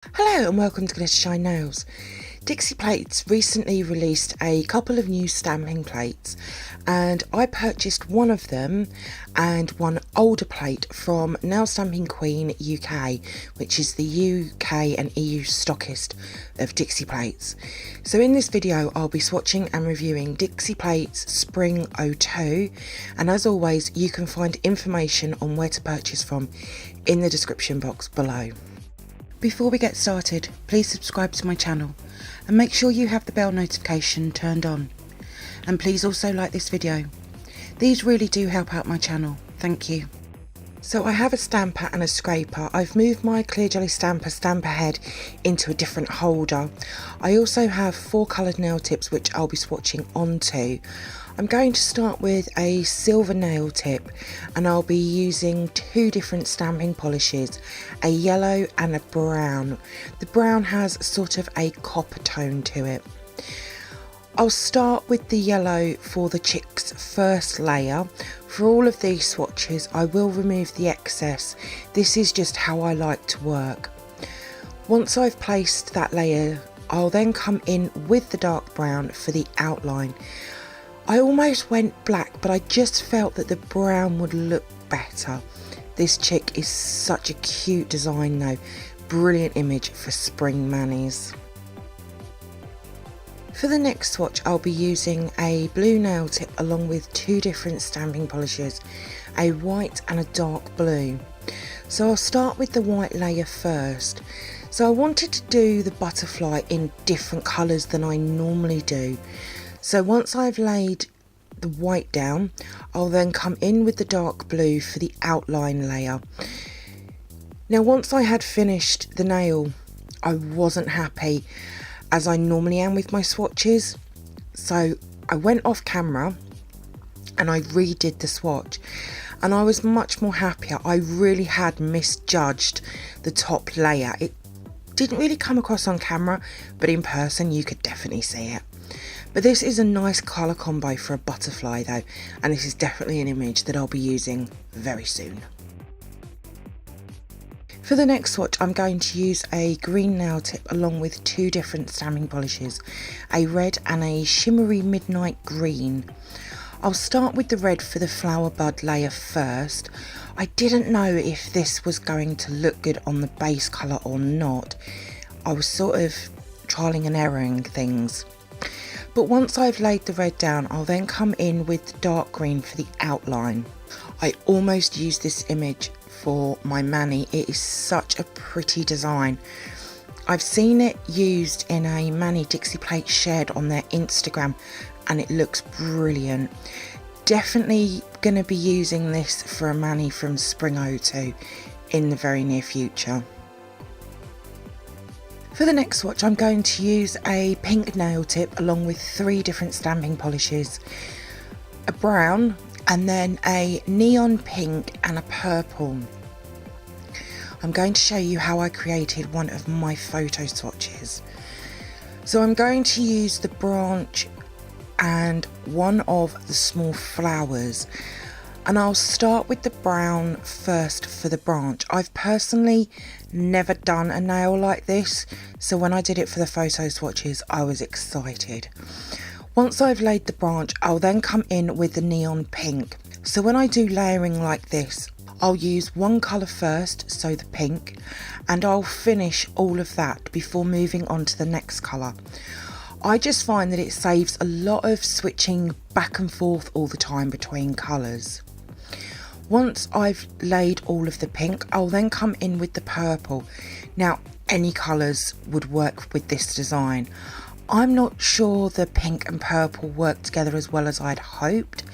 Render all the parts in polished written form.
Hello and welcome to glittershinenails. Dixie Plates recently released a couple of new stamping plates and I purchased one of them and one older plate from Nail Stamping Queen UK, which is the UK and EU stockist of Dixie Plates. So in this video I'll be swatching and reviewing Dixie Plates Spring 02, and as always you can find information on where to purchase from in the description box below. Before we get started, please subscribe to my channel and make sure you have the bell notification turned on. And please also like this video. These really do help out my channel. Thank you. So I have a stamper and a scraper. I've moved my clear jelly stamper head into a different holder. I also have 4 coloured nail tips which I'll be swatching onto. I'm going to start with a silver nail tip and I'll be using 2 different stamping polishes, a yellow and a brown. The brown has sort of a copper tone to it. I'll start with the yellow for the chick's first layer. For all of these swatches I will remove the excess. This is just how I like to work. Once I've placed that layer, I'll then come in with the dark brown for the outline. I almost went black, but I just felt that the brown would look better. This chick is such a cute design though. Brilliant image for spring manis. For the next swatch I'll be using a blue nail tip along with 2 different stamping polishes, a white and a dark blue. So I'll start with the white layer first. So I wanted to do the butterfly in different colours than I normally do. So once I've laid the white down, I'll then come in with the dark blue for the outline layer. Now once I had finished the nail, I wasn't happy as I normally am with my swatches. So I went off camera and I redid the swatch and I was much more happier. I really had misjudged the top layer. It didn't really come across on camera, but in person you could definitely see it. But this is a nice colour combo for a butterfly though, and this is definitely an image that I'll be using very soon. For the next swatch I'm going to use a green nail tip along with 2 different stamping polishes, a red and a shimmery midnight green. I'll start with the red for the flower bud layer first. I didn't know if this was going to look good on the base colour or not. I was sort of trialing and erroring things. But once I've laid the red down, I'll then come in with the dark green for the outline. I almost used this image for my mani. It is such a pretty design. I've seen it used in a mani Dixie plate shared on their Instagram and it looks brilliant. Definitely going to be using this for a mani from Spring 02 in the very near future. For the next swatch I'm going to use a pink nail tip along with 3 different stamping polishes, a brown and then a neon pink and a purple. I'm going to show you how I created one of my photo swatches. So I'm going to use the branch and one of the small flowers, and I'll start with the brown first for the branch. I've personally never done a nail like this, so when I did it for the photo swatches I was excited. Once I've laid the branch I'll then come in with the neon pink. So when I do layering like this I'll use one colour first, so the pink, and I'll finish all of that before moving on to the next colour. I just find that it saves a lot of switching back and forth all the time between colours. Once I've laid all of the pink, I'll then come in with the purple. Now, any colours would work with this design. I'm not sure the pink and purple work together as well as I'd hoped,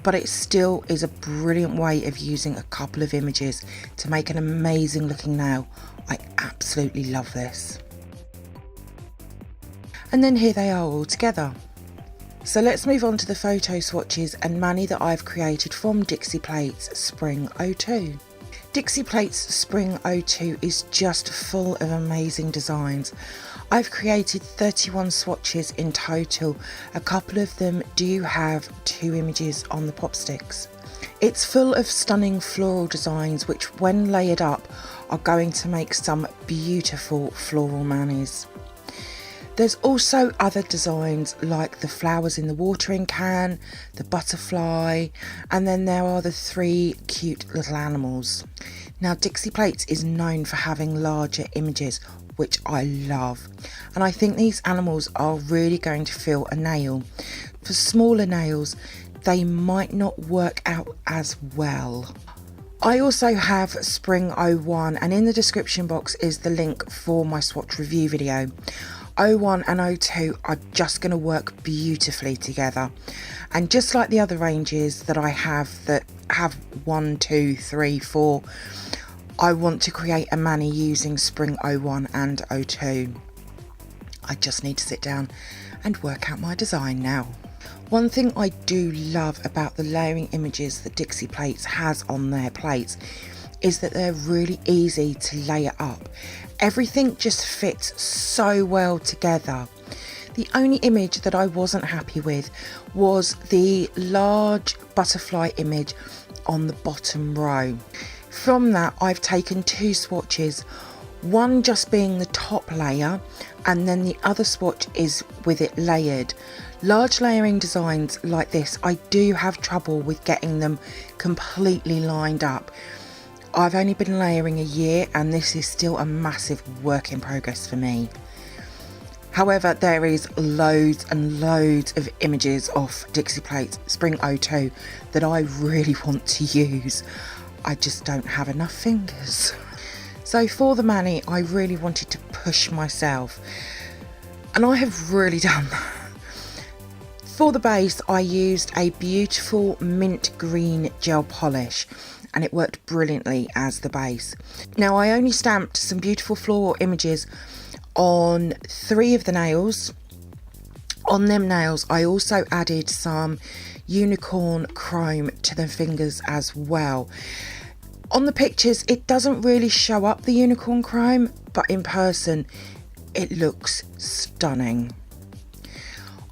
but it still is a brilliant way of using a couple of images to make an amazing looking nail. I absolutely love this. And then here they are all together. So let's move on to the photo swatches and mani that I've created from Dixie Plates Spring 02. Dixie Plates Spring 02 is just full of amazing designs. I've created 31 swatches in total. A couple of them do have 2 images on the pop sticks. It's full of stunning floral designs which when layered up are going to make some beautiful floral manis. There's also other designs like the flowers in the watering can, the butterfly, and then there are the 3 cute little animals. Now Dixie Plates is known for having larger images, which I love, and I think these animals are really going to fill a nail. For smaller nails, they might not work out as well. I also have Spring 01, and in the description box is the link for my swatch review video. 01 and 02 are just going to work beautifully together, and just like the other ranges that I have that have 1, 2, 3, 4, I want to create a mani using Spring 01 and 02. I just need to sit down and work out my design now. One thing I do love about the layering images that Dixie Plates has on their plates is that they're really easy to layer up. Everything just fits so well together. The only image that I wasn't happy with was the large butterfly image on the bottom row. From that, I've taken 2 swatches, one just being the top layer, and then the other swatch is with it layered. Large layering designs like this, I do have trouble with getting them completely lined up. I've only been layering a year and this is still a massive work in progress for me. However, there is loads and loads of images off Dixie Plates Spring 02 that I really want to use. I just don't have enough fingers. So for the mani, I really wanted to push myself, and I have really done that. For the base, I used a beautiful mint green gel polish, and it worked brilliantly as the base. Now I only stamped some beautiful floral images on 3 of the nails. On them nails, I also added some unicorn chrome to the fingers as well. On the pictures, it doesn't really show up the unicorn chrome, but in person, it looks stunning.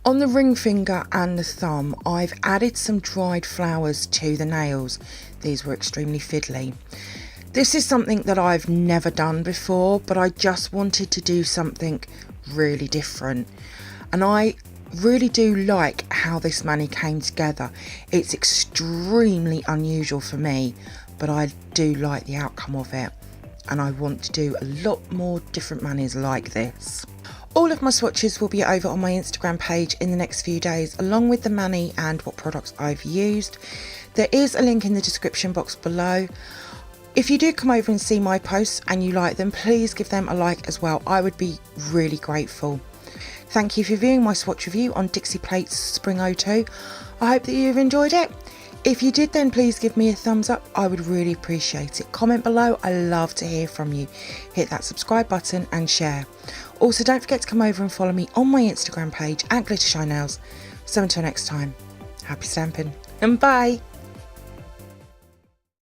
On the ring finger and the thumb, I've added some dried flowers to the nails. These were extremely fiddly. This is something that I've never done before, but I just wanted to do something really different. And I really do like how this mani came together. It's extremely unusual for me, but I do like the outcome of it. And I want to do a lot more different manis like this. All of my swatches will be over on my Instagram page in the next few days, along with the mani and what products I've used. There is a link in the description box below. If you do come over and see my posts and you like them, please give them a like as well. I would be really grateful. Thank you for viewing my swatch review on Dixie Plates Spring 02. I hope that you've enjoyed it. If you did, then please give me a thumbs up. I would really appreciate it. Comment below. I love to hear from you. Hit that subscribe button and share. Also, don't forget to come over and follow me on my Instagram page at glittershinenails. So until next time, happy stamping and bye.